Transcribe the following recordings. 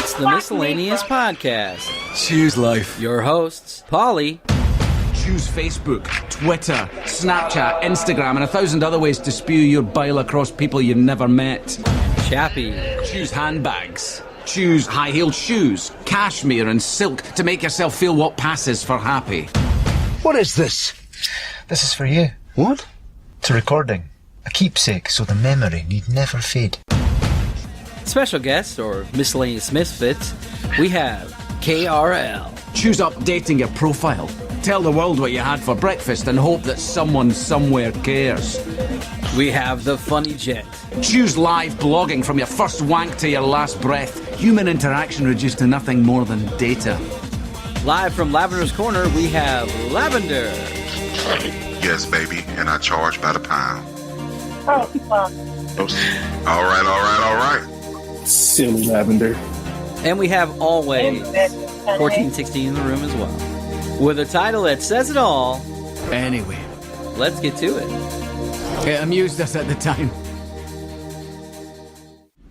It's the Miscellaneous Podcast. Choose life. Your hosts, Polly. Choose Facebook, Twitter, Snapchat, Instagram, and 1,000 other ways to spew your bile across people you've never met. Chappi. Choose handbags. Choose high-heeled shoes, cashmere and silk to make yourself feel what passes for happy. What is this? This is for you. What? It's a recording. A keepsake so the memory need never fade. Special guest, or Miscellaneous Misfits, we have KRL. Choose updating your profile. Tell the world what you had for breakfast and hope that someone somewhere cares. We have the Funny Jet. Choose live blogging from your first wank to your last breath. Human interaction reduced to nothing more than data. Live from Lavener's Corner, we have Lavender. Yes, baby, and I charge by the pound. Oh, well. All right. Silly Lavender. And we have always 1416 in the room as well. With a title that says it all. Anyway, Let's get to it. it amused us at the time.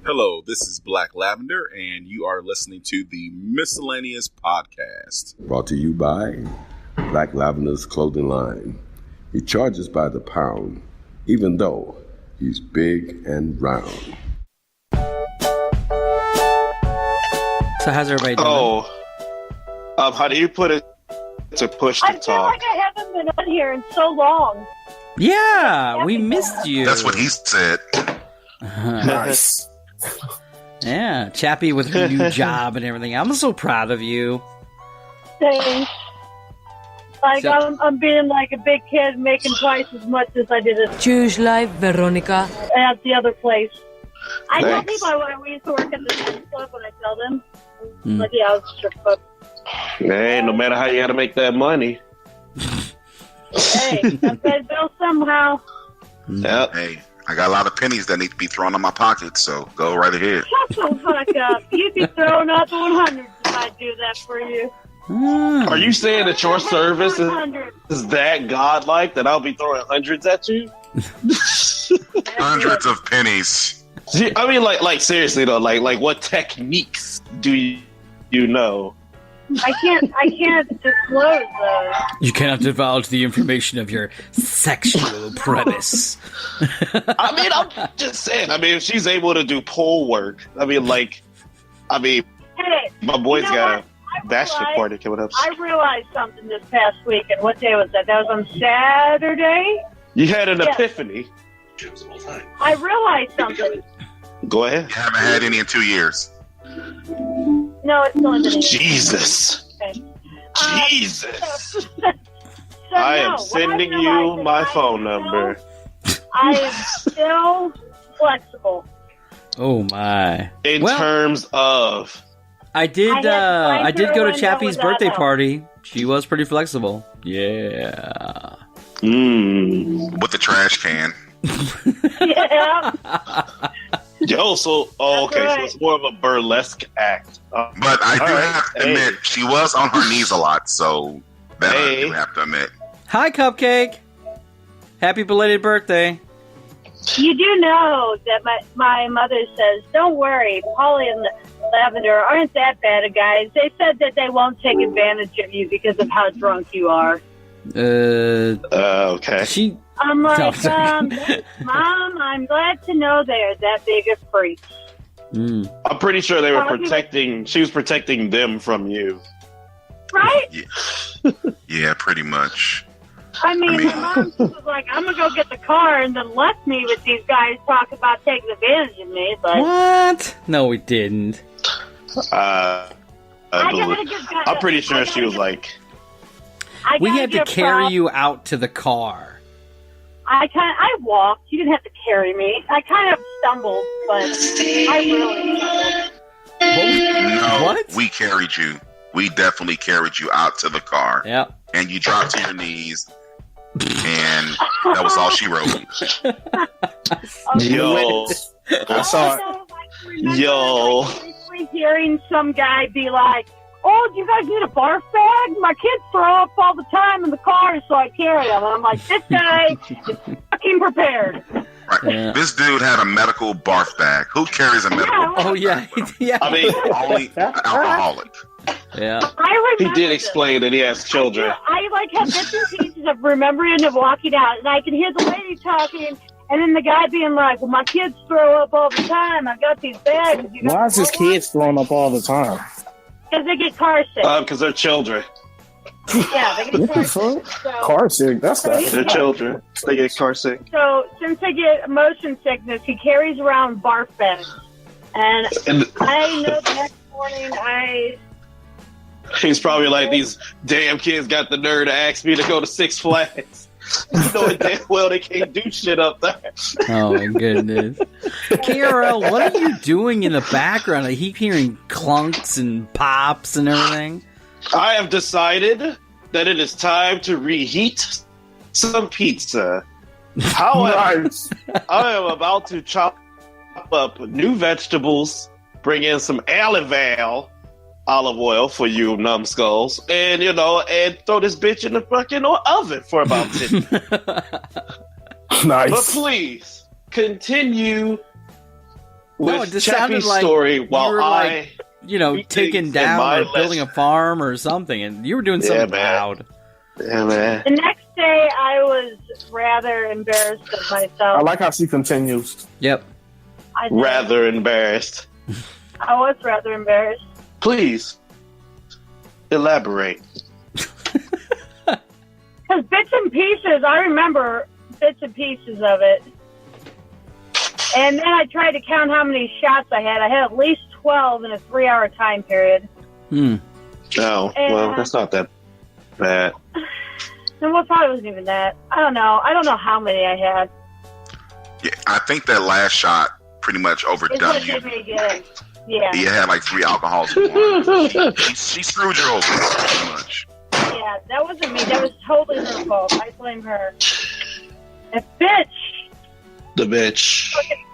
Hello, this is Black Lavender, and you are listening to the Miscellaneous Podcast. Brought to you by Black Lavender's clothing line. He charges by the pound, even though he's big and round. So how's everybody doing? How do you put it to push to I feel talk? like I haven't been on here in so long. Yeah, we missed you. That's what he said. Nice. Yeah, Chappi with her new job and everything. I'm so proud of you. Thanks. Like, So- I'm being like a big kid making twice as much as I did Choose life, Veronica. at the other place. I tell Thanks. people we used to work at the strip club when I tell them. Hmm. Like, yeah, I was a strip club. Hey, no matter how you got to make that money. Hey, I paid bills somehow. Yep. Hey, I got a lot of pennies that need to be thrown in my pocket, so go right ahead. Shut the fuck up. You'd be throwing up 100s if I do that for you. Are you saying that your service 100. is that godlike that I'll be throwing hundreds at you? Hundreds of pennies. I mean, like seriously though, like what techniques do you know? I can't disclose those. You cannot divulge the information of your sexual premise. I mean, I'm just saying. I mean, if she's able to do pole work, I mean, Hey, my boy's you know got what? a basketball party coming up. I realized something this past week, and what day was that? That was on Saturday? You had an Yes. epiphany. I realized something. Go ahead. You haven't had any in 2 years. No, it's still in the name. Jesus. Okay. Jesus. So I no, am what sending I you realized is my I phone am number. I am still flexible. Oh my! In Well, terms of, I did. I had to find I did her go to window Chappie's without birthday help. party. She was pretty flexible. Yeah. With the trash can. Yeah. yo, so okay, right. so it's more of a burlesque act. But I do All right. have to admit, she was on her knees a lot, so that I Hey. do have to admit. Hi, Cupcake. Happy belated birthday. You do know that my mother says, don't worry, Polly and Lavender aren't that bad of guys. They said that they won't take advantage of you because of how drunk you are. Okay. She. I'm like, No. Mom, I'm glad to know they're that big of freaks. Mm. I'm pretty sure they were Oh, you- protecting. She was protecting them from you. Right? Yeah, pretty much. I mean, my mom was like, I'm going to go get the car, and then left me with these guys talking about taking advantage of me. But What? No, we didn't. I gotta believe- give God I'm pretty I sure gotta she was give- like, I We gotta had to give carry props. you out to the car. I walked. You didn't have to carry me. I kind of stumbled, but I really stumbled. No, What? we carried you. We definitely carried you out to the car. Yep. And you dropped to your knees. And that was all she wrote. yo, I saw it. Yo. Briefly hearing some guy be like, "Oh, do you guys need a barf bag? My kids throw up all the time in the car, so I carry them." And I'm like, this guy is fucking prepared. Right. This dude had a medical barf bag. Who carries a medical barf Oh yeah, yeah. I mean, Only an alcoholic. Yeah. I he remember did this. explain that he has children. I like have bits and pieces of remembering of walking out, and I can hear the lady talking, and then the guy being like, "Well, my kids throw up all the time. I've got these bags." Why is his kids throwing up all the time? Because they get car sick. Because they're children. Yeah, they get What car the sick. fuck? So, Car sick. That's not. They're children. They get car sick. so since they get motion sickness, he carries around barf bags, and I know the next morning He's probably like, these damn kids got the nerve to ask me to go to Six Flags. Knowing damn well they can't do shit up there. Oh my goodness. KRL, what are you doing in the background? I keep hearing clunks and pops and everything. I have decided that it is time to reheat some pizza. However, I am about to chop up new vegetables, bring in some olive oil for you numbskulls, and and throw this bitch in the fucking oven for about 10 minutes. Nice. But please continue with it just sounded Chappie's like story you while were I taking in down my or building a farm or something, and you were doing something loud. Yeah, man. the next day I was rather embarrassed of myself. I like how she continues. Yep. I did. Rather embarrassed. I was rather embarrassed. Please elaborate. Because bits and pieces, I remember bits and pieces of it. And then I tried to count how many shots I had. I had at least 12 in a 3-hour time period. Oh, well, that's not that bad. And well, probably wasn't even that. I don't know. I don't know how many I had. Yeah, I think that last shot pretty much It's overdone what you. they made good. Yeah. You had like 3 alcohols in one. She screwed you over pretty much. Yeah, that wasn't me. That was totally her fault. I blame her. And bitch. The bitch. Fucking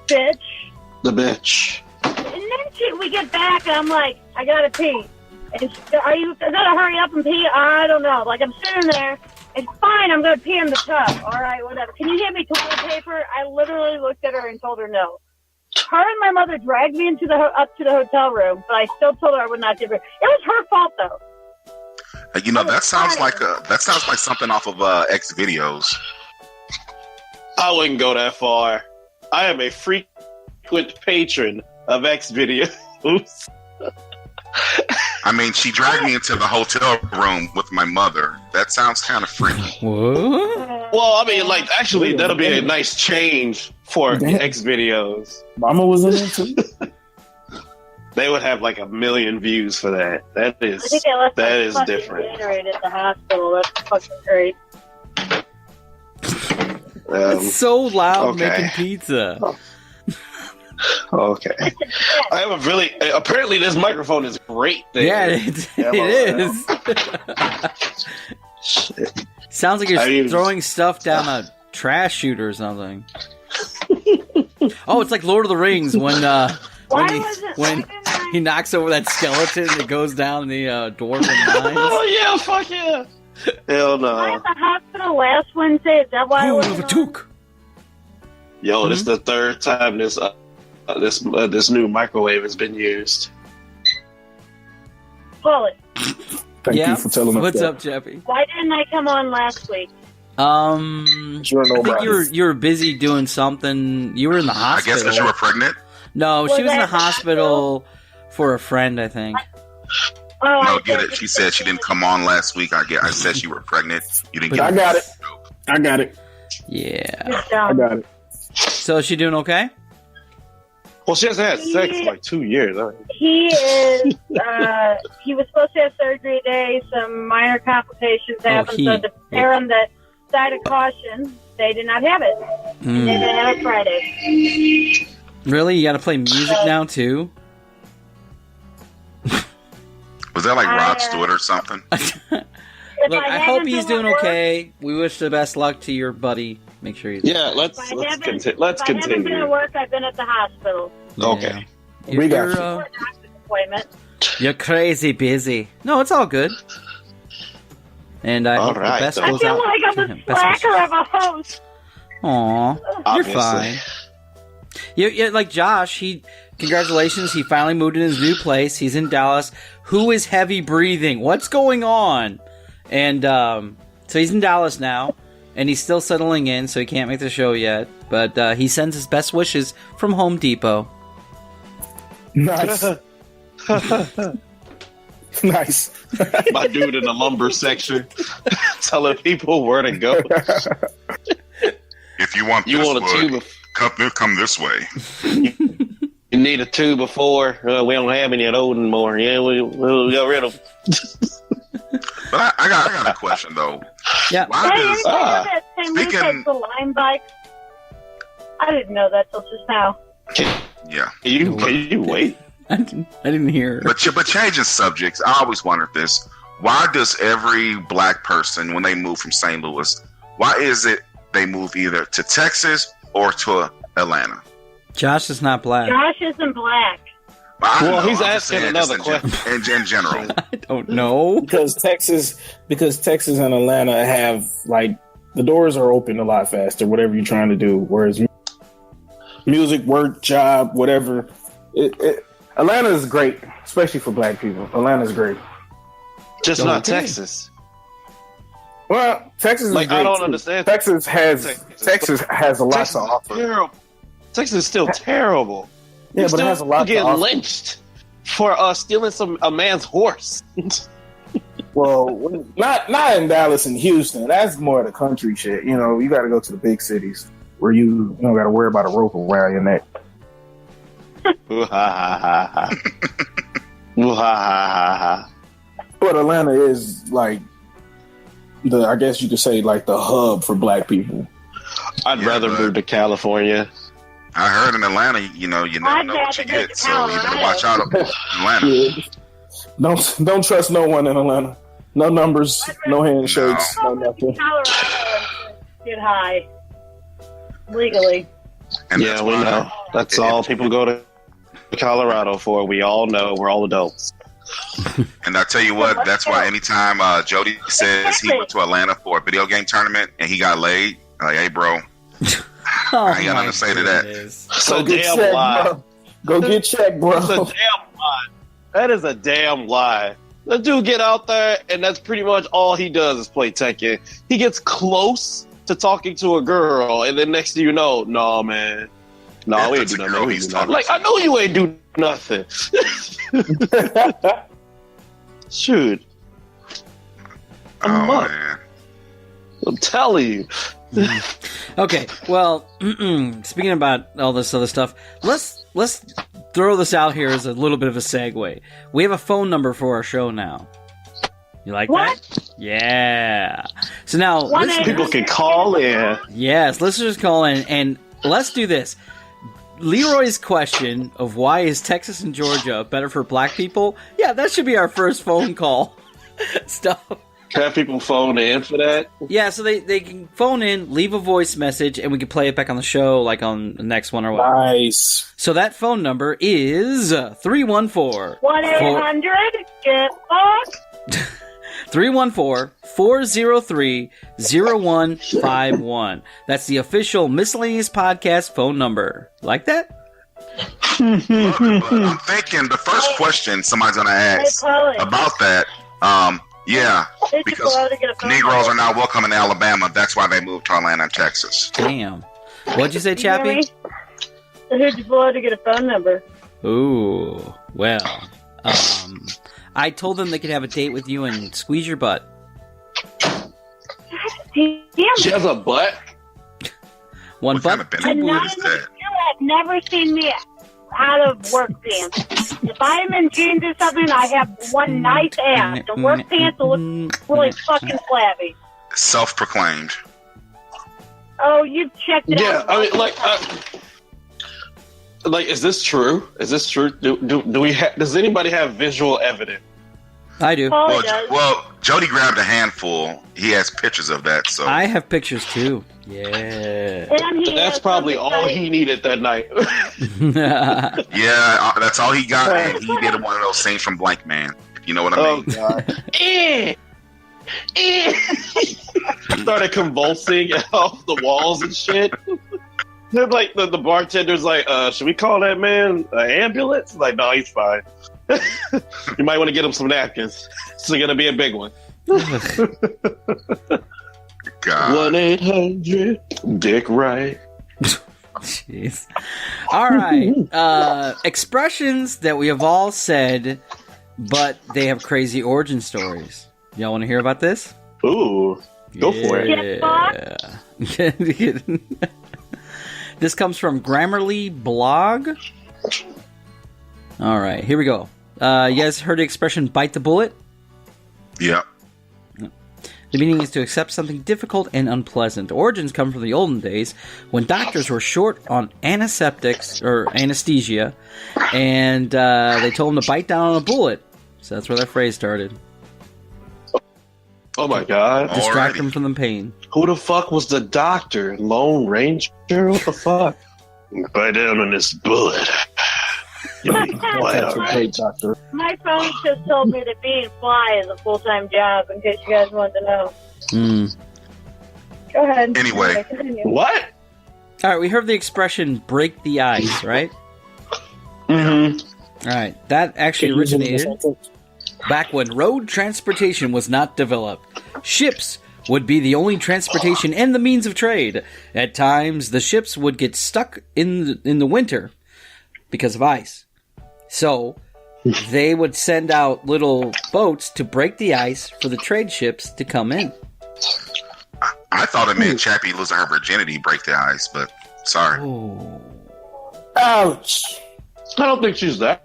bitch. The bitch. And then we get back, and I'm like, I gotta pee. And are you gonna hurry up and pee? I don't know. Like, I'm sitting there. It's fine. I'm gonna pee in the tub. All right, whatever. Can you get me toilet paper? I literally looked at her and told her no. Her and my mother dragged me into up to the hotel room, but I still told her I would not give her. It was her fault, though. That sounds like something off of X videos. I wouldn't go that far. I am a frequent patron of X videos. I mean, she dragged me into the hotel room with my mother. That sounds kind of freaky. What? Well, I mean, like, actually, that'll be a nice change for X videos. Mama was in it too. They would have like 1 million views for that. That is I think they left that my is fucking different. Gatorade at the hospital. That's fucking great. It's so loud okay. making pizza. Okay. I have a really. Apparently, this microphone is great. Yeah, it is. Sounds like you're throwing stuff down a trash chute or something. Oh, it's like Lord of the Rings when he knocks over that skeleton and it goes down the dwarven mines. Oh yeah, fuck yeah! Hell no. I was at the hospital last Wednesday. Is that why I was Yo, this is the third time this new microwave has been used. Pull it. Thank you for telling us What's that. up, Chappy? Why didn't I come on last week? I think you were busy doing something. You were in the I hospital. guess because you were pregnant? No, she was in I the hospital for a friend, I think. Oh, No, get it. She said she didn't come on last week. I said you were pregnant. You didn't get I got it. I got it. Yeah. I got it. So is she doing okay? Well, she hasn't had sex in like 2 years. He is. He was supposed to have surgery today. Some minor complications happened. So to prepare him that side of caution, they did not have it. And they didn't have it Friday. Really? You got to play music now too? Was that like Rod Stewart or something? Look, I hope he's doing okay. We wish the best luck to your buddy. Make sure he's let's If I haven't continue. been at work, I've been at the hospital. Okay. We got you. Doctor's appointment. You're crazy busy. No, it's all good. And I hope the best I goes feel out like to I'm him. a slacker of a host. Aw, you're Obviously. fine. Yeah, like Josh, congratulations, he finally moved in his new place. He's in Dallas. Who is heavy breathing? What's going on? And so he's in Dallas now, and he's still settling in, so he can't make the show yet. But he sends his best wishes from Home Depot. Nice. Nice. My dude in the lumber section telling people where to go. If you want You this want a wood, tube come this way. You need a tube of 4. We don't have any of those anymore. Yeah, we got rid of them. But I got a question though. Yeah. Why Hey, does you know that St. Louis has the Lime bike? I didn't know that till just now. yeah? Can you wait? I didn't hear. But changing subjects, I always wondered this: why does every black person, when they move from St. Louis, why is it they move either to Texas or to Atlanta? Josh is not black. Josh isn't black. Well, he's I'm just asking saying another just question. in general. I don't know. because Texas and Atlanta have like the doors are open a lot faster. Whatever you're trying to do, whereas music, work, job, whatever. Atlanta is great, especially for black people. Atlanta's great. Just not Texas. Well, Texas is Like, great I don't too. understand. Texas has a lot Texas to is offer. terrible. Texas is still terrible. Yeah, You but it has a lot to get offer. lynched for stealing a man's horse. Well, not in Dallas and Houston. That's more of the country shit. You know, you got to go to the big cities where you don't got to worry about a rope around your neck. Ooh, ha, ha, ha, ha. Ooh, ha, ha, ha, But Atlanta is like I guess you could say like the hub for black people. ha. I'd rather move to California. I heard in Atlanta, you never know what you get, so you better watch out in Atlanta. Yeah. Don't trust no one in Atlanta. No numbers, no handshakes, no nothing. Colorado and get high legally. And Yeah, we know. That's all people go to Colorado for. We all know. We're all adults. And I tell you what, that's why anytime Jody says he went to Atlanta for a video game tournament and he got laid, like, hey, bro, I ain't got nothing to say to that. So damn lie. Go get checked, bro. That's a damn lie. That is a damn lie. The dude get out there, and that's pretty much all he does is play Tekken. He gets close to talking to a girl, and then next thing you know, nah, man. Nah, we ain't do nothing. We ain't do nothing. Like, I know you ain't do nothing. Shoot. Man. I'm telling you. Okay, well, speaking about all this other stuff, let's throw this out here as a little bit of a segue. We have a phone number for our show now. You like that? Yeah. So now people can call in. Yes, listeners call in, and let's do this. Leroy's question of why is Texas and Georgia better for black people? Yeah, that should be our first phone call stuff. Have people phone in for that? Yeah, so they can phone in, leave a voice message, and we can play it back on the show, like on the next one or whatever. Nice. So that phone number is 314 1-800-GET-FUCKED. 314-403-0151. That's the official Miscellaneous Podcast phone number. Like that? I'm thinking the first question somebody's going to ask about that, yeah, because Negroes are now welcome in Alabama. That's why they moved to Atlanta and Texas. Damn. What'd you say, Chappi? Who'd you blow to get a phone number? Ooh, well, I told them they could have a date with you and squeeze your butt. Damn. She has a butt? One butt? You have never seen me out of work pants. If I'm in jeans or something, I have one nice ass. The work pants will look really fucking flabby. Self-proclaimed. Oh, you checked it out. Yeah, I mean, like, is this true? Is this true? Do we does anybody have visual evidence? I do. Well, Jody grabbed a handful. He has pictures of that, so I have pictures too. Yeah. That's probably all he needed that night. yeah, that's all he got. And he did one of those scenes from Blank Man. If you know what I mean. Oh God. started convulsing off the walls and shit. Then, like, the bartender's like, should we call that man an ambulance? Like, no, he's fine. You might want to get him some napkins. It's going to be a big one. God. 1-800 Right. Jeez. All right. Expressions that we have all said, but they have crazy origin stories. Y'all want to hear about this? Ooh. Go for it. Yeah. This comes from Grammarly blog. All right, here we go. You guys heard the expression "bite the bullet"? Yeah. The meaning is to accept something difficult and unpleasant. Origins come from the olden days when doctors were short on antiseptics or anesthesia, and they told them to bite down on a bullet. So that's where that phrase started. Oh my God. Distract them from the pain. Who the fuck was the doctor? Lone Ranger? What the fuck? Bite down on this bullet. Doctor. My phone just told me that being fly is a full-time job, in case you guys want to know. Go ahead. Anyway. What? All right, we heard the expression "break the ice," right? Mm-hmm. All right, that actually originated back when road transportation was not developed. Ships would be the only transportation and the means of trade. At times, the ships would get stuck in the winter because of ice. So, they would send out little boats to break the ice for the trade ships to come in. I thought it meant Chappi losing her virginity break the ice, but sorry. Oh. Ouch. I don't think she's that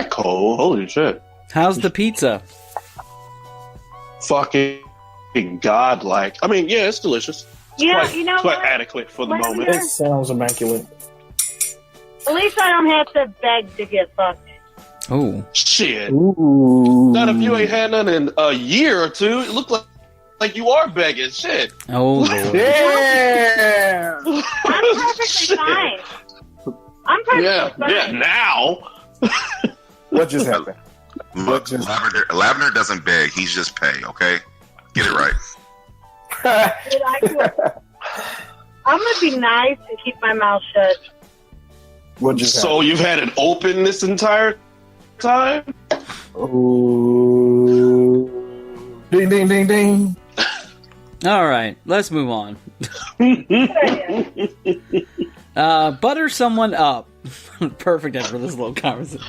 cold. Holy shit. How's the pizza? Fucking godlike. I mean, yeah, it's delicious. It's quite adequate for the moment. It sounds immaculate. At least I don't have to beg to get fucked. Oh. Shit. Ooh. Not if you ain't had none in a year or two. It looked like you are begging. Shit. Oh, Lord. Yeah. I'm perfectly fine. I'm perfectly fine. Yeah, now. What just happened? Look, Lavener doesn't beg. He's just pay, okay? Get it right. I'm going to be nice and keep my mouth shut. What just So happened? you've had it open this entire time? Ooh. Ding, ding, ding, ding. All right, let's move on. Butter someone up. Perfect end for this little conversation.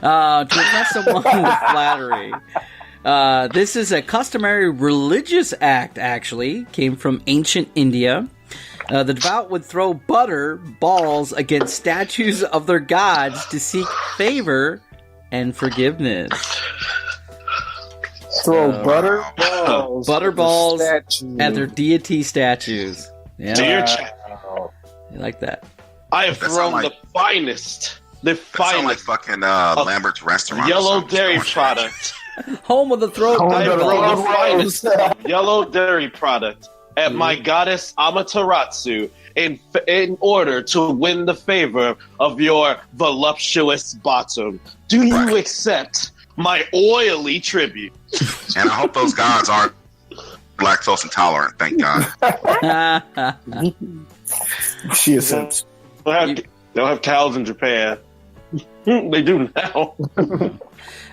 To impress someone with flattery. This is a customary religious act, actually. Came from ancient India. The devout would throw butter balls against statues of their gods to seek favor and forgiveness. Throw butter balls at their deity statues. Yeah. Dear You like that? I have thrown the finest. The finest. Like fucking Lambert's restaurant. Yellow dairy product. Home of the throat. I have thrown the finest yellow dairy product at my goddess Amaterasu in order to win the favor of your voluptuous bottom. Do you accept my oily tribute? And I hope those gods aren't lactose intolerant, thank God. She accepts. They don't have cows in Japan. They do now.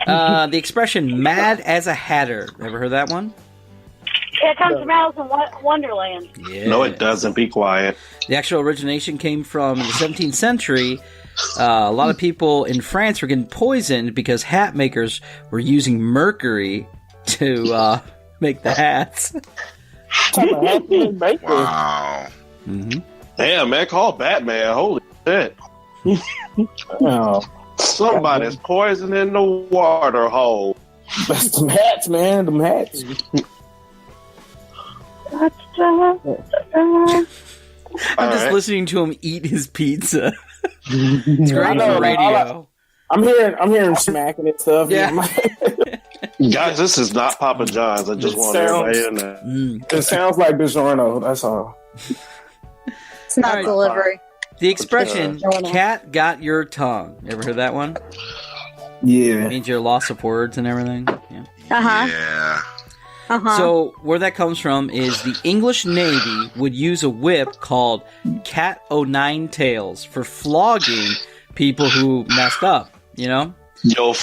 The expression "mad as a hatter." Ever heard that one? It comes from Alice in Wonderland. Yeah. No, it doesn't. Be quiet. The actual origination came from the 17th century. A lot of people in France were getting poisoned because hat makers were using mercury to make the hats. Wow. Mm-hmm. Damn, man, call Batman. Holy shit. Oh. Somebody's poisoning the water hole. That's them hats, man. Them hats. I'm just listening to him eat his pizza. It's great for radio. I'm hearing smacking and stuff. Yeah. Guys, this is not Papa John's. I just want everybody in there. It sounds like DiGiorno. That's all. It's not delivery. The expression "cat got your tongue." Ever heard that one? Yeah. It means your loss of words and everything. Yeah. Uh-huh. Yeah. So where that comes from is the English Navy would use a whip called cat o' nine tails for flogging people who messed up, you know? Yo,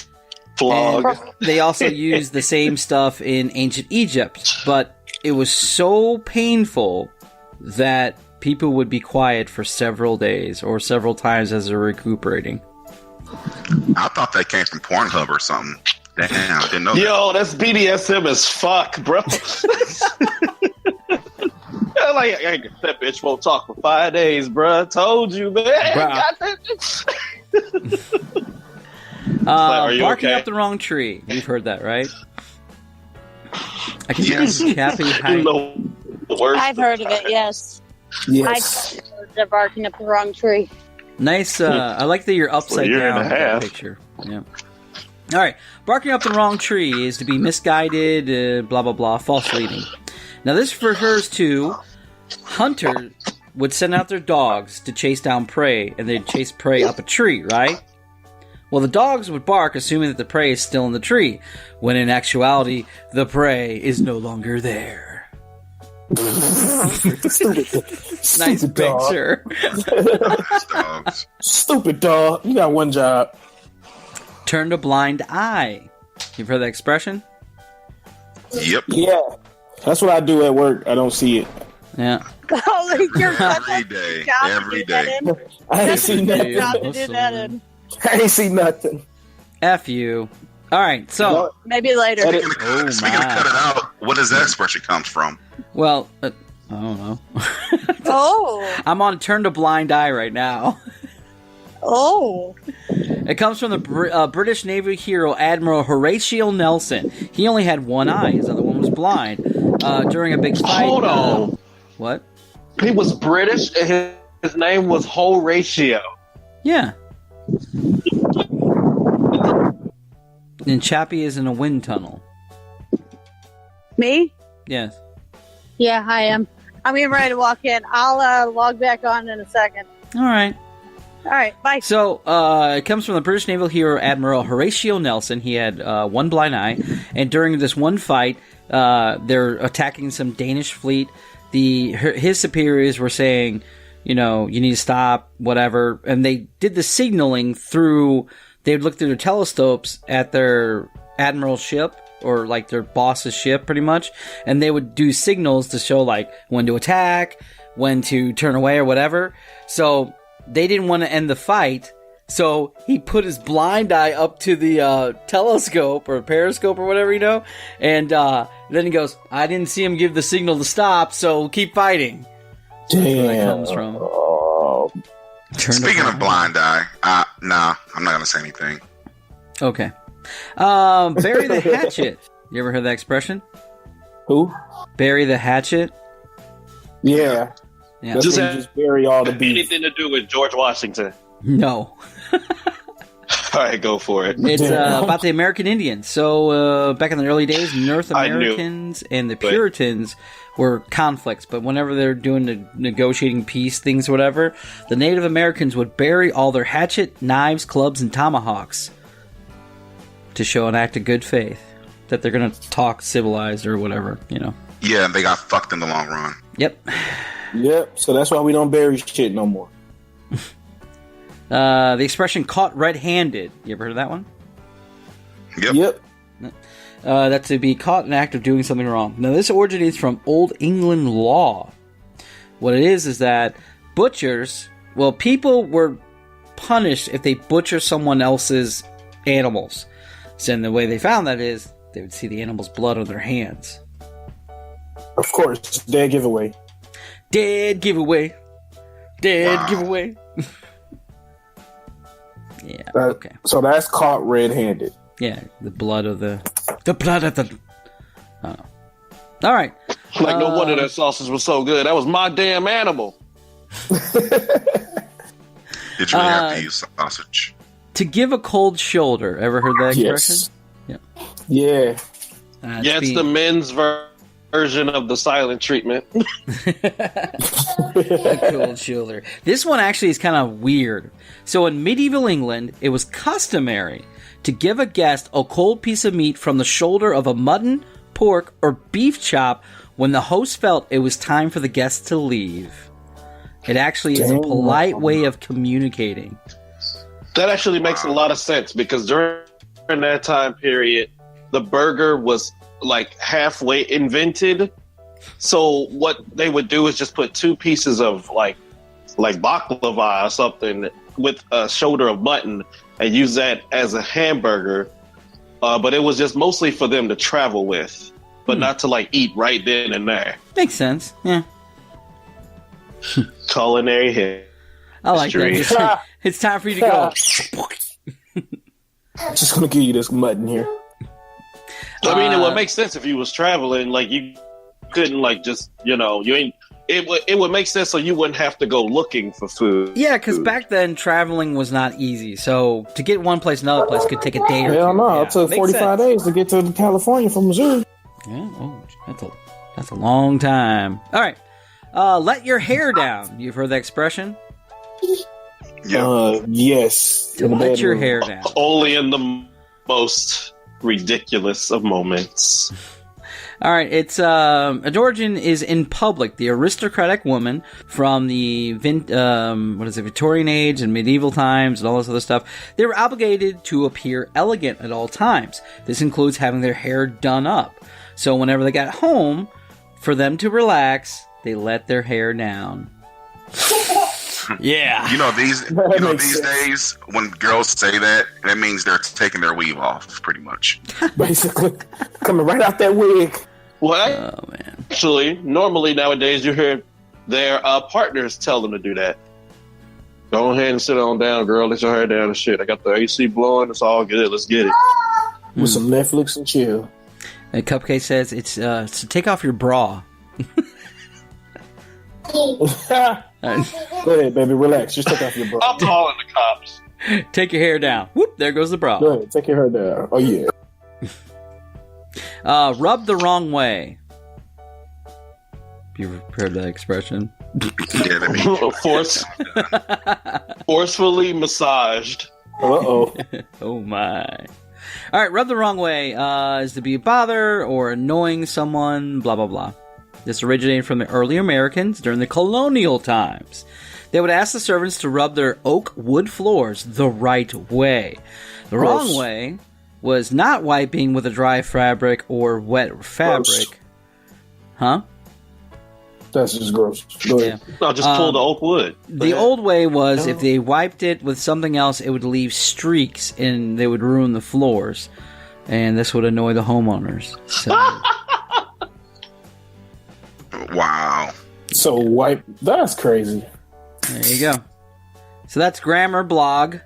flog. And they also used the same stuff in ancient Egypt, but it was so painful that people would be quiet for several days or several times as they're recuperating. I thought that came from Pornhub or something. Damn, I didn't know that. Yo, that's BDSM as fuck, bro. Like, that bitch won't talk for 5 days, bro. I told you, man. Got that. Are you barking okay? up the wrong tree. You've heard that, right? I can hear Chappi. I've heard of it, yes. Yes. I've heard of barking up the wrong tree. Nice. I like that you're upside down in that picture. Yeah. All right. Barking up the wrong tree is to be misguided, blah, blah, blah, false leading. Now, this refers to hunters would send out their dogs to chase down prey, and they'd chase prey up a tree, right? Well, the dogs would bark, assuming that the prey is still in the tree, when in actuality, the prey is no longer there. Nice picture. Stupid dog. You got one job. Turn a blind eye. You've heard that expression? Yep. Yeah. That's what I do at work. I don't see it. Yeah. Oh, you're Every day. Every day. I ain't see nothing. I ain't see nothing. F you. All right, so maybe later. Speaking of cut it out, what does that expression comes from? Well, I don't know. Oh. I'm on turn a blind eye right now. Oh. It comes from the British Navy hero Admiral Horatio Nelson. He only had one eye; his other one was blind. During a big fight. Hold on. What? He was British, and his name was Horatio. Yeah. And Chappi is in a wind tunnel. Me? Yes. Yeah, I am. I'm getting ready to walk in. I'll log back on in a second. All right. All right, bye. So, it comes from the British naval hero Admiral Horatio Nelson. He had one blind eye, and during this one fight, they're attacking some Danish fleet. His superiors were saying, you know, you need to stop, whatever, and they did the signaling through. They would look through their telescopes at their admiral's ship, or like their boss's ship, pretty much, and they would do signals to show like when to attack, when to turn away, or whatever. So they didn't want to end the fight, so he put his blind eye up to the telescope or periscope or whatever, you know, and then he goes, I didn't see him give the signal to stop, so keep fighting. Damn. That's where that comes from. Speaking of blind eye, nah, I'm not going to say anything. Okay. Bury the hatchet. You ever heard that expression? Who? Bury the hatchet? Yeah. Yeah. That's when you just bury all the beef. Anything to do with George Washington? No. All right, go for it. It's about the American Indians. So back in the early days, North I knew. Americans and the Puritans were conflicts. But whenever they're doing the negotiating peace things, or whatever, the Native Americans would bury all their hatchet, knives, clubs, and tomahawks to show an act of good faith that they're going to talk civilized or whatever, you know. Yeah, they got fucked in the long run. Yep. Yep. So that's why we don't bury shit no more. The expression "caught red-handed." You ever heard of that one? Yep. That's to be caught in the act of doing something wrong. Now, this originates from Old England law. What it is that butchers, well, people were punished if they butcher someone else's animals. So, and the way they found that is they would see the animal's blood on their hands. Of course, dead giveaway. Dead giveaway. Dead giveaway. Yeah. Okay. So that's caught red-handed. Yeah, the blood of the Oh. All right. Like, no wonder that sausage was so good. That was my damn animal. Did you really have to use sausage? To give a cold shoulder. Ever heard that expression? Yes. Yeah. Yeah, it's the men's version of the silent treatment. A cold shoulder. This one actually is kind of weird. So in medieval England, it was customary to give a guest a cold piece of meat from the shoulder of a mutton pork, or beef chop when the host felt it was time for the guests to leave. It actually is a polite way of communicating. That actually makes a lot of sense because during that time period, the burger was like halfway invented. So what they would do is just put 2 pieces of like baklava or something with a shoulder of mutton and use that as a hamburger. But it was just mostly for them to travel with, but not to like eat right then and there. Makes sense. Yeah. Culinary history. I like that. It's time for you to go. Just gonna give you this mutton here. I mean, it would make sense if you was traveling. Like you couldn't like just you ain't. It would make sense so you wouldn't have to go looking for food. Yeah, because back then traveling was not easy. So to get one place to another place could take a day or two. Hell no, Yeah, it took makes 45 sense. days to get to California from Missouri. Yeah, that's a long time. All right, let your hair down. You've heard that expression? Yes. Let your hair down. Only in the most ridiculous of moments. All right, its origin is in public. The aristocratic woman from the Victorian age and medieval times and all this other stuff. They were obligated to appear elegant at all times. This includes having their hair done up. So whenever they got home, for them to relax, they let their hair down. Yeah. These days when girls say that means they're taking their weave off, pretty much. Basically, coming right out that wig. Well, actually, normally nowadays you hear their partners tell them to do that. Go ahead and sit on down, girl. Let your hair down and shit. I got the AC blowing. It's all good. Let's get it. With some Netflix and chill. And Cupcake says it's to take off your bra. Go ahead, baby. Relax. Just take off your bra. I'm calling the cops. Take your hair down. Whoop, there goes the bra. Go ahead. Take your hair down. Oh, yeah. Rub the wrong way. You heard that expression? Forcefully massaged. Uh-oh. Oh, my. All right, rub the wrong way is to be a bother or annoying someone, blah, blah, blah. This originated from the early Americans during the colonial times. They would ask the servants to rub their oak wood floors the right way. The wrong way was not wiping with a dry fabric or wet fabric. Gross. Huh? That's just gross. Go ahead. No, just pull the oak wood. The old way was if they wiped it with something else, it would leave streaks and they would ruin the floors. And this would annoy the homeowners. So... Wow. So that's crazy. There you go. So that's Grammar Blog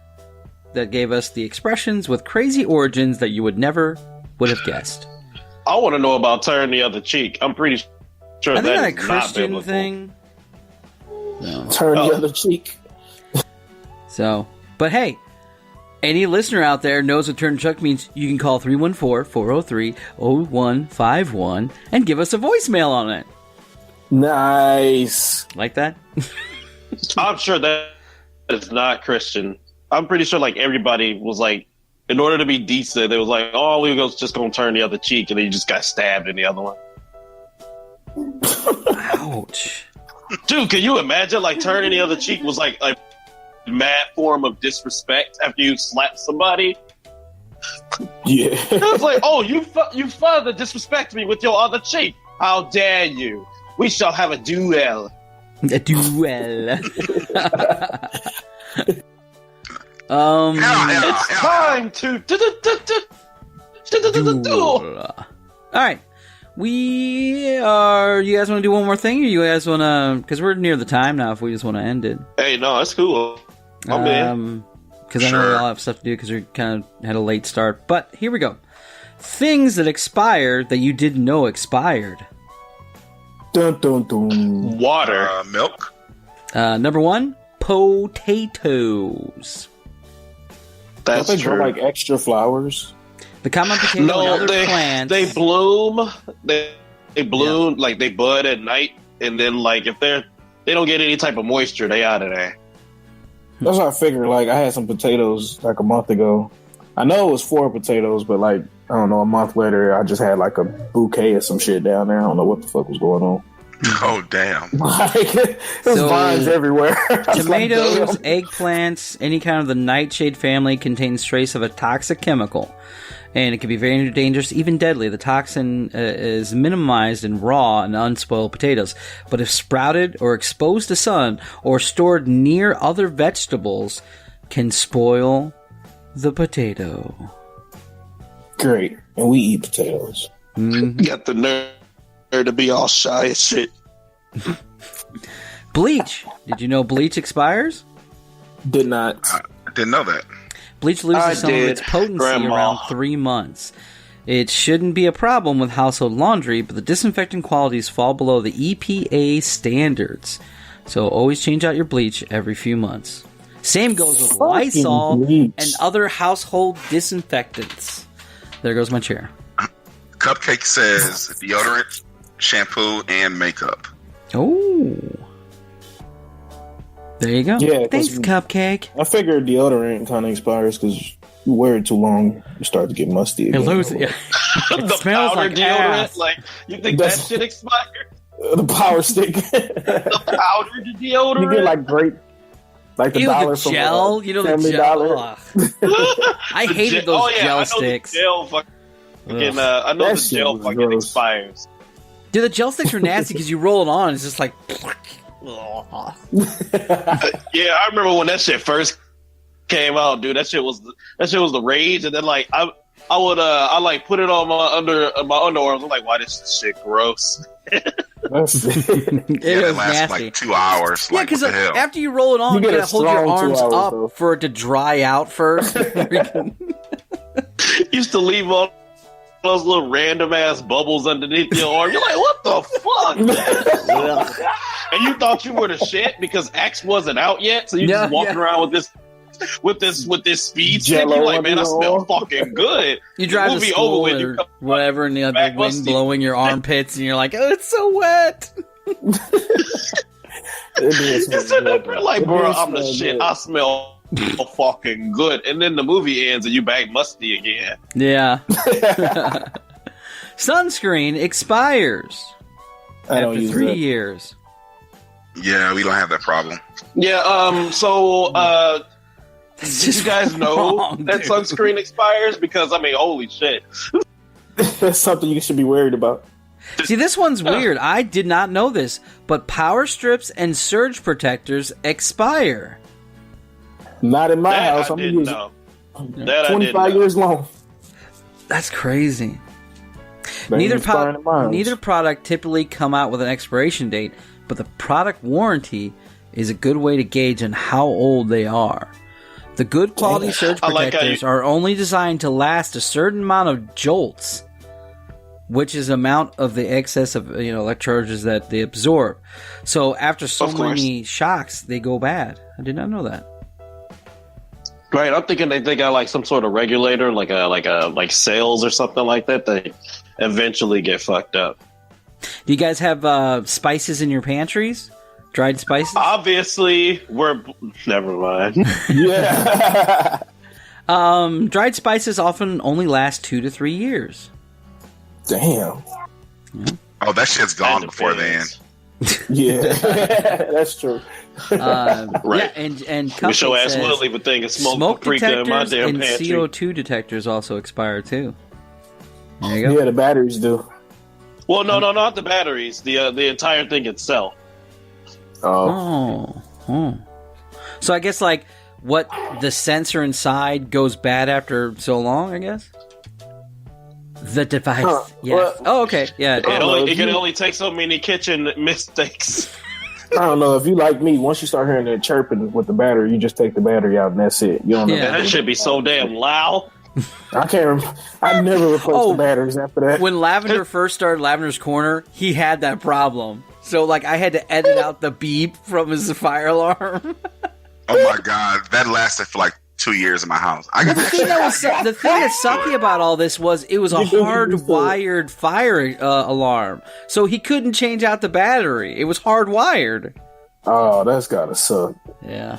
that gave us the expressions with crazy origins that you would have guessed. I want to know about turn the other cheek. I'm pretty sure I think that that's a is not Christian biblical. thing. No. Turn the other cheek. So, but hey, any listener out there knows what turn chuck means, you can call 314-403-0151 and give us a voicemail on it. Nice. Like that? I'm sure that is not Christian. I'm pretty sure like everybody was like, in order to be decent, they was like, oh, we was just going to turn the other cheek, and then you just got stabbed in the other one. Ouch. Dude, can you imagine like turning the other cheek was like a mad form of disrespect after you slapped somebody? Yeah. It was like, oh, you further disrespect me with your other cheek. How dare you? We shall have a duel. A duel. It's time to duel. All right. You guys want to do one more thing, or you guys want to, because we're near the time now, if we just want to end it. Hey, no, that's cool. I'm in. Because I know we all have stuff to do because we kind of had a late start. But here we go. Things that expired that you didn't know expired. Dun, dun, dun. Water. Milk. Number 1, potatoes. That's Don't they true. grow like extra flowers? The common potato and other plants. They bloom. They bloom like they bud at night, and then like if they don't get any type of moisture, they out of there. That's what I figured. Like I had some potatoes like a month ago. I know it was 4 potatoes, but like I don't know, a month later, I just had like a bouquet of some shit down there. I don't know what the fuck was going on. Oh, damn. There's vines everywhere. Tomatoes, eggplants, any kind of the nightshade family contains trace of a toxic chemical. And it can be very dangerous, even deadly. The toxin is minimized in raw and unspoiled potatoes. But if sprouted or exposed to sun or stored near other vegetables, can spoil the potato. Great. And we eat potatoes. Mm-hmm. Got the nerve to be all shy as shit. Bleach. Did you know bleach expires? Did not. I didn't know that. Bleach loses some of its potency around 3 months. It shouldn't be a problem with household laundry, but the disinfectant qualities fall below the EPA standards. So always change out your bleach every few months. Same goes with Lysol bleach. and other household disinfectants. There goes my chair. Cupcake says deodorant, shampoo, and makeup. Oh. There you go. Yeah, thanks, Cupcake. I figured deodorant kind of expires because you wear it too long, you start to get musty again. It loses it. It The smells powder like deodorant, ass. like you think that shit expired? The power stick. The powder deodorant. You get like great, like the Ew, dollar the from gel. You know the Family gel. Dollar. Ugh. I hated those gel sticks. The gel fucking, I know That the shit gel was fucking gross. expires. Dude, the gel sticks are nasty because you roll it on. It's just like. Yeah, I remember when that shit first came out, dude. That shit was the rage, and then like I like put it on my underarms. I'm like, why this shit gross? It Yeah, was it lasts nasty. like 2 hours. Yeah, Like, because what the hell? after you roll it on, You you get a gotta hold your strong 2 arms hours, up though. for it to dry out first. Used to leave all those little random ass bubbles underneath your arm. You're like, what the fuck? And you thought you were the shit because X wasn't out yet, so you just walking around with this speed stick. Jello You're like, under man, I your smell arm. fucking good. You drive to Movie school over with, or you come whatever, and the back wind musty. blowing your armpits, and you're like, "Oh, it's so wet." You're sitting there like, bro, I'm the shit. I smell fucking good. And then the movie ends and you back musty again. Yeah. Sunscreen expires I don't after use 3 that. years. Yeah, we don't have that problem. Yeah, so It's did just you guys know wrong, that dude. sunscreen expires? Because I mean, holy shit. That's something you should be worried about. See, this one's weird. I did not know this, but power strips and surge protectors expire. Not in my That house. I I'm didn't using know. That I didn't 25 know. years long. That's crazy. They ain't expiring in mine. Neither product typically come out with an expiration date, but the product warranty is a good way to gauge on how old they are. The good quality surge I like how protectors are only designed to last a certain amount of jolts, which is amount of the excess of electric charges that they absorb. So after so Of course. many shocks, they go bad. I did not know that. Right, I'm thinking they got like some sort of regulator, like sails or something like that. They eventually get fucked up. Do you guys have spices in your pantries? Dried spices? Obviously, never mind. Yeah. Dried spices often only last 2 to 3 years. Damn. Oh, that shit's gone before then. Yeah. That's true. Right. Yeah, and Wish your Cupcake ass says would leave a thing of smoke smoke paprika in my detectors damn and pantry. CO2 detectors also expire too. There you go. Yeah, the batteries do. Well, no, not the batteries. The entire thing itself. Oh. Oh. So I guess like what the sensor inside goes bad after so long, I guess? The device. Yeah. Well, oh, okay. Yeah. It can only take so many kitchen mistakes. I don't know. If you like me, once you start hearing that chirping with the battery, you just take the battery out and that's it. You don't know. Yeah. That should be so damn loud. I can't. I never replaced the batteries after that. When Lavender first started Lavender's Corner, he had that problem. So like I had to edit out the beep from his fire alarm. Oh my god, that lasted for like 2 years in my house. The thing that sucky about all this was it was a hardwired fire alarm, so he couldn't change out the battery. It was hardwired. Oh, that's gotta suck. Yeah.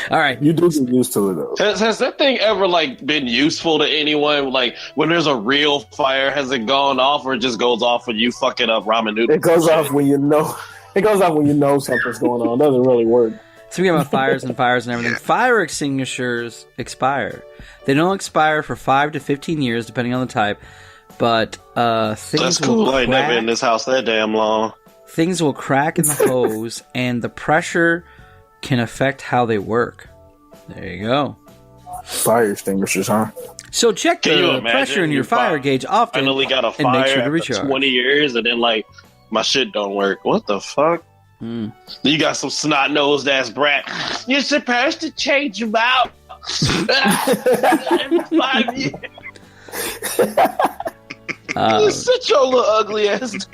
All right. You do get used to it, though. Has that thing ever like been useful to anyone? Like when there's a real fire, has it gone off, or it just goes off when you fucking up ramen noodles? It goes off when you know. It goes off when you know something's going on. It doesn't really work. Speaking about fires and everything, fire extinguishers expire. They don't expire for 5 to 15 years, depending on the type. But things That's cool. will I ain't never crack. in this house that damn long. Things will crack in the hose, and the pressure can affect how they work. There you go. Fire extinguishers, huh? So check Can you the imagine pressure in your fire gauge often, Finally got a and fire make sure to after recharge. 20 years, and then like my shit don't work. What the fuck? You got some snot nosed ass brat. You're supposed to change them out every 5 years. You sit your little ugly ass.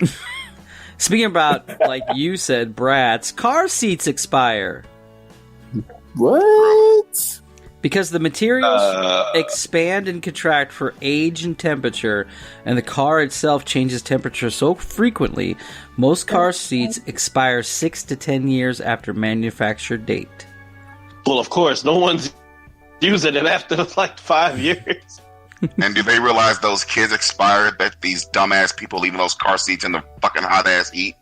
Speaking about, like you said, brats, car seats expire. What? Because the materials expand and contract for age and temperature, and the car itself changes temperature so frequently, most car seats expire 6 to 10 years after manufacture date. Well, of course, no one's using it after like 5 years. And do they realize those kids expired that these dumbass people leaving those car seats in the fucking hot ass heat?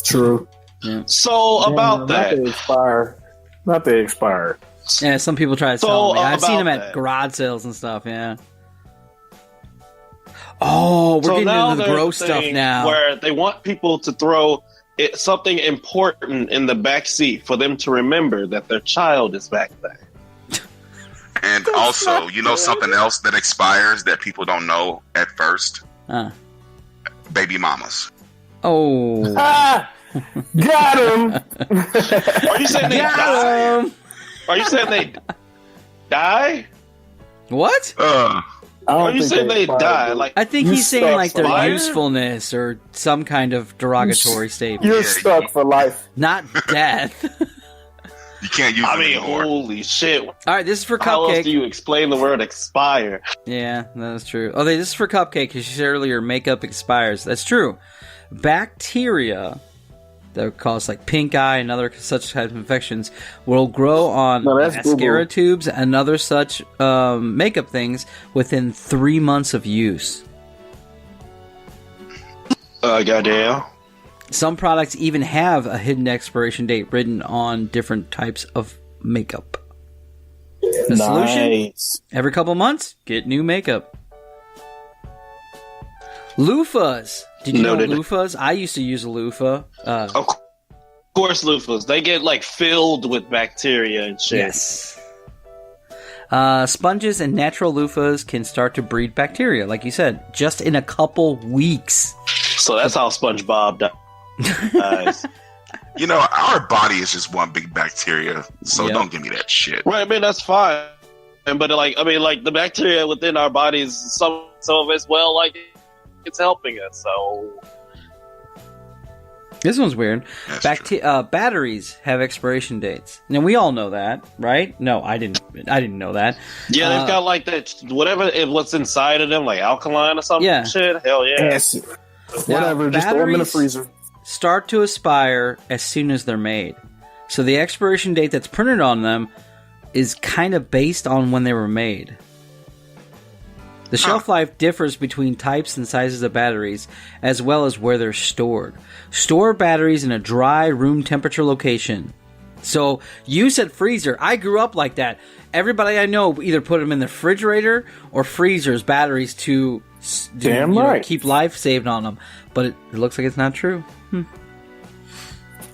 True. Yeah. So about that. Not they expire. Yeah, some people try to So, sell them. I've seen them about at that. garage sales and stuff, yeah. Oh, we're So getting now into the there's gross a stuff thing now. where they want people to throw something important in the back seat for them to remember that their child is back there. And also, you know something else that expires that people don't know at first? Baby mamas. Oh. Got him! Are you saying they die? Are you saying they die? What? Are you saying they die? Like I think You he's saying stuck like for their life? usefulness or some kind of derogatory statement. You're stuck for life. Not death. You can't use I them mean, anymore. holy shit. All right, this is for How else Cupcake. do you explain the word expire? Yeah, that's true. Oh, this is for Cupcake because she said earlier makeup expires. That's true. Bacteria that cause like pink eye and other such types of infections will grow on No, that's mascara boo-boo. tubes and other such makeup things within 3 months of use. Goddamn. Some products even have a hidden expiration date written on different types of makeup. The solution? Nice. Every couple months, get new makeup. Loofahs. Did you Noted. know loofahs? I used to use a loofah. Of course, loofahs. They get like filled with bacteria and shit. Yes. Sponges and natural loofahs can start to breed bacteria, like you said, just in a couple weeks. So that's how SpongeBob dies. You know, our body is just one big bacteria, so Yep. don't give me that shit. Right, I mean, that's fine. But like, I mean, like the bacteria within our bodies, some of it's it's helping us. So This one's weird. That's true. Batteries have expiration dates. Now we all know that, right? No, I didn't know that. yeah, they've got like that whatever what's inside of them, like alkaline or something. Yeah. Shit, hell yeah. Acid. Whatever, just throw them in the batteries freezer. Start to expire as soon as they're made. So the expiration date that's printed on them is kind of based on when they were made. The shelf life differs between types and sizes of batteries, as well as where they're stored. Store batteries in a dry, room temperature location. So, you said freezer. I grew up like that. Everybody I know either put them in the refrigerator or freezers, batteries to Damn right. keep life saved on them. But it looks like it's not true.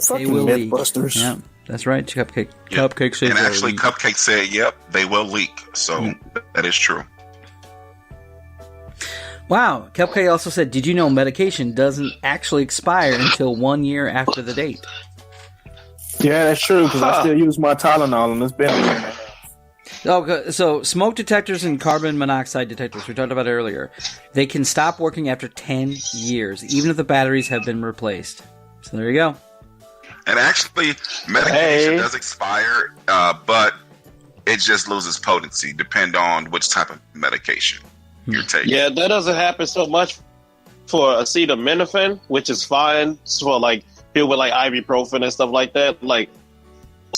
Fucking leak. Mythbusters. Yeah, that's right. Cupcake. Yep. Cupcake says And they'll actually, leak. Cupcake said, yep, they will leak. So that is true. Wow. Cupcake also said, did you know medication doesn't actually expire until 1 year after the date? Yeah, that's true, because I still use my Tylenol, and it's been a year now. Okay, so smoke detectors and carbon monoxide detectors, we talked about it earlier, they can stop working after 10 years, even if the batteries have been replaced. So there you go. And actually, medication does expire, but it just loses potency, depend on which type of medication you're taking. Yeah, that doesn't happen so much for acetaminophen, which is fine for like people with like ibuprofen and stuff like that. Like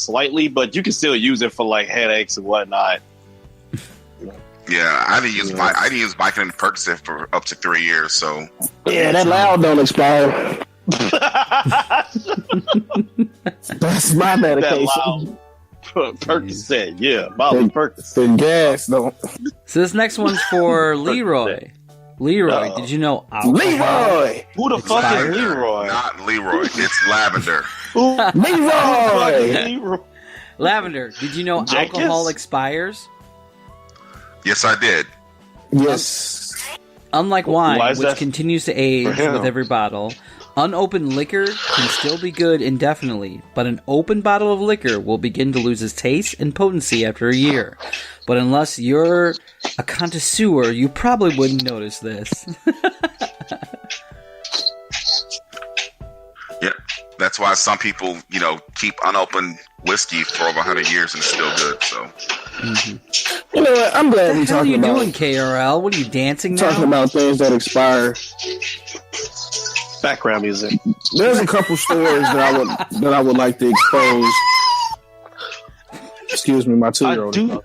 slightly, but you can still use it for like headaches and whatnot. Yeah, I didn't use Vicodin and Percocet for up to 3 years. So yeah, that loud don't expire. That's my medication. Percocet, yeah, bottle of Percocet. The gas don't. So this next one's for Leroy. Leroy, did you know alcohol? Leroy! Who the fuck is Leroy? Not Leroy. It's Lavender. Leroy! Lavender, did you know Jenkins? alcohol expires? Yes, I did. Yes. Unlike Why wine, is which that continues to age for him? with every bottle, unopened liquor can still be good indefinitely, but an open bottle of liquor will begin to lose its taste and potency after a year. But unless you're a connoisseur, you probably wouldn't notice this. Yeah, that's why some people, keep unopened whiskey for over 100 years and it's still good. So, You know what? I'm glad What we're the hell are talking you about doing, KRL? What are you dancing now? talking about things that expire. Background music. There's a couple stores that I would like to expose. Excuse me, my 2-year-old.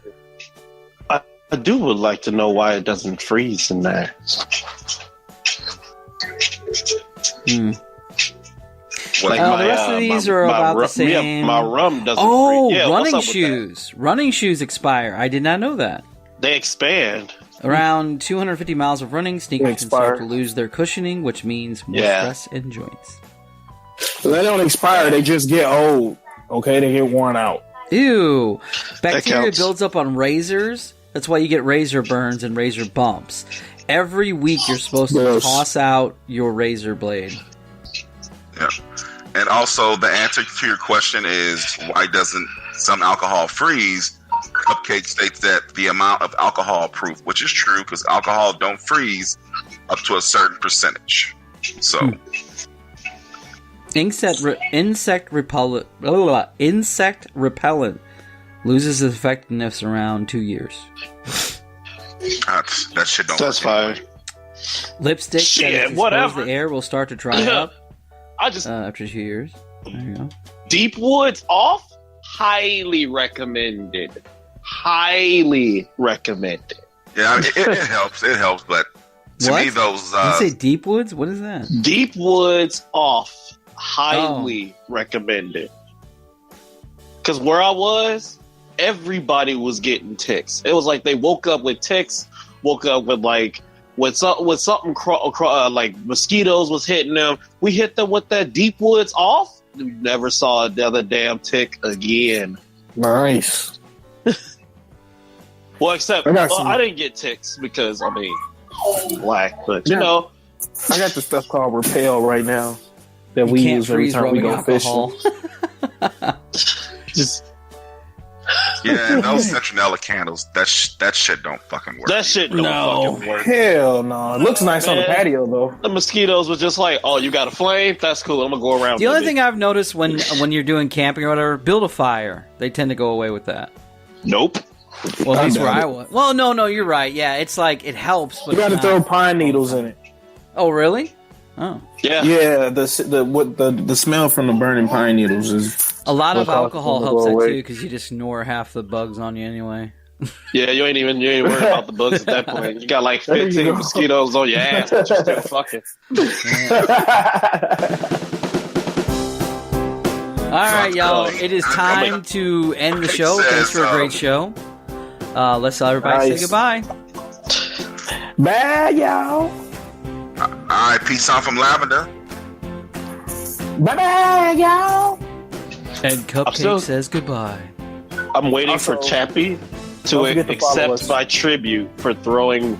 I do would like to know why it doesn't freeze in there. Like the rest of these are about the same. Yeah, my rum doesn't Oh, freeze. Yeah, running what's up with shoes. Running shoes expire. I did not know that. that? They expand. Around 250 miles of running, sneakers can start to lose their cushioning, which means more stress in joints. They don't expire, they just get old. Okay, they get worn out. Ew. Bacteria counts. builds up on razors. That's why you get razor burns and razor bumps. Every week you're supposed to toss out your razor blade. yeah. And also, the answer to your question is why doesn't some alcohol freeze? Cupcake states that the amount of alcohol proof, which is true because alcohol don't freeze up to a certain percentage. So, insect repellent loses its effectiveness around 2 years. that shit don't. That's fine. Lipstick that is exposed whatever. to air will start to dry up I just after 2 years. There you go. Deep Woods off. Highly recommended. Highly recommended. Yeah, I mean, it helps. It helps, but to What? me, those. Did you say Deep Woods? What is that? Deep Woods off. Highly recommended. Because where I was, everybody was getting ticks. It was like they woke up with ticks, woke up with like something like mosquitoes was hitting them. We hit them with that Deep Woods off. We never saw another damn tick again. Nice. Well, except I didn't get ticks because I'm black, but you know, I got the stuff called Repel right now that we can't use every freeze time we rubbing go alcohol. fishing. just Yeah, and those citronella candles. That shit don't fucking work. that shit don't fucking work. Hell no. It looks nice on the Man. patio though. The mosquitoes was just like, "Oh, you got a flame? That's cool. I'm gonna go around." The with only it." thing I've noticed when you're doing camping or whatever, build a fire. They tend to go away with that. Nope. Well, at least where doubt I it. was. Well, no, you're right. Yeah, it's like it helps, but You got to it's throw not- pine needles in it. Oh, really? Oh, Yeah. Yeah, the smell from the burning pine needles is a lot of what causes alcohol them to helps go that away. too because you just snore half the bugs on you anyway. Yeah, you ain't worried about the bugs at that point. You got like There you 15 go. mosquitoes on your ass, but you're still fucking. All right, y'all. It is time to end the show. Thanks for a great show. Let's tell everybody Nice. say goodbye. bye, y'all. All right, peace out from Lavender. Bye, y'all. And Cupcake still- says goodbye. I'm waiting Also, for Chappie to don't forget to follow us. accept my tribute for throwing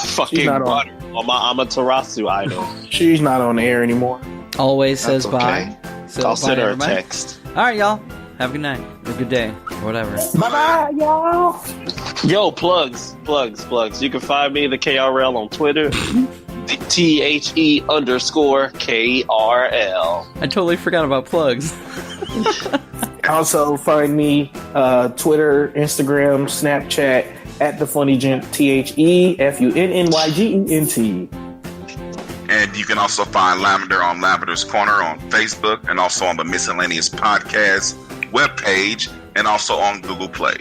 fucking not on. butter on my Amaterasu idol. She's not on the air anymore. Always says That's okay. bye. So I'll send bye, her a everybody. text. All right, y'all. Have a good night or good day or whatever. Bye, y'all. Yo, plugs. You can find me, the KRL, on Twitter. THE_KRL. I totally forgot about plugs. Also, find me Twitter, Instagram, Snapchat at the Funny Gent. THEFUNNYGENT. And you can also find Lavender on Lavender's Corner on Facebook and also on the Miscellaneous Podcast webpage and also on Google Play.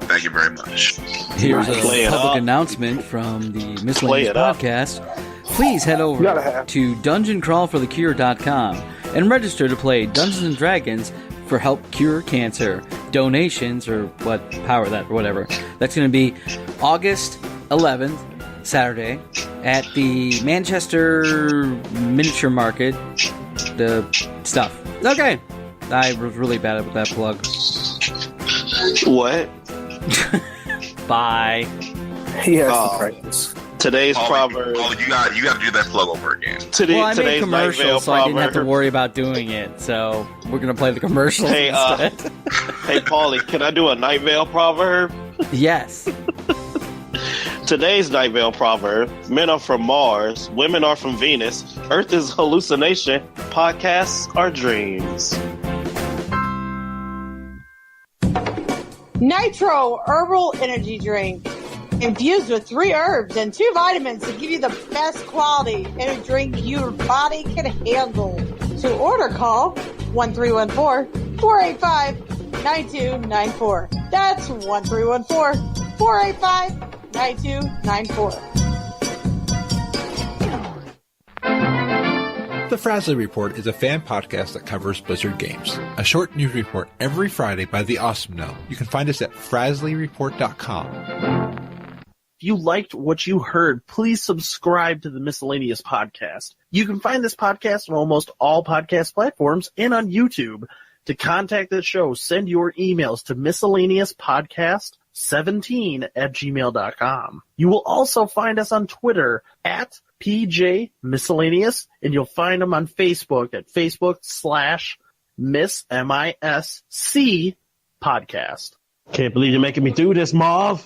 Thank you very much. Here's a public announcement from the Miscellaneous Podcast. Please head over to dungeoncrawlforthecure.com and register to play Dungeons & Dragons for help cure cancer. Donations, or whatever. That's going to be August 11th, Saturday, at the Manchester Miniature Market. The stuff. Okay. I was really bad at that plug. What? Bye. He has to practice. Today's proverb. Oh, you got to do that plug over again. I made commercials, so I didn't have to worry about doing it. So we're gonna play the commercials instead. Hey, Paulie, can I do a Night Vale proverb? Yes. Today's Night Vale proverb: men are from Mars, women are from Venus, Earth is hallucination, podcasts are dreams. Nitro Herbal Energy Drink. Infused with 3 herbs and 2 vitamins to give you the best quality in a drink your body can handle. To order, call 1314-485-9294. That's 1314-485-9294. The Frazzly Report is a fan podcast that covers Blizzard games. A short news report every Friday by the Awesome Gnome. You can find us at frazzlyreport.com. If you liked what you heard, please subscribe to the Miscellaneous Podcast. You can find this podcast on almost all podcast platforms and on YouTube. To contact the show, send your emails to miscellaneouspodcast17@gmail.com. You will also find us on Twitter at PJ Miscellaneous, and you'll find them on Facebook at Facebook/Miss MISC Podcast. Can't believe you're making me do this, Marv.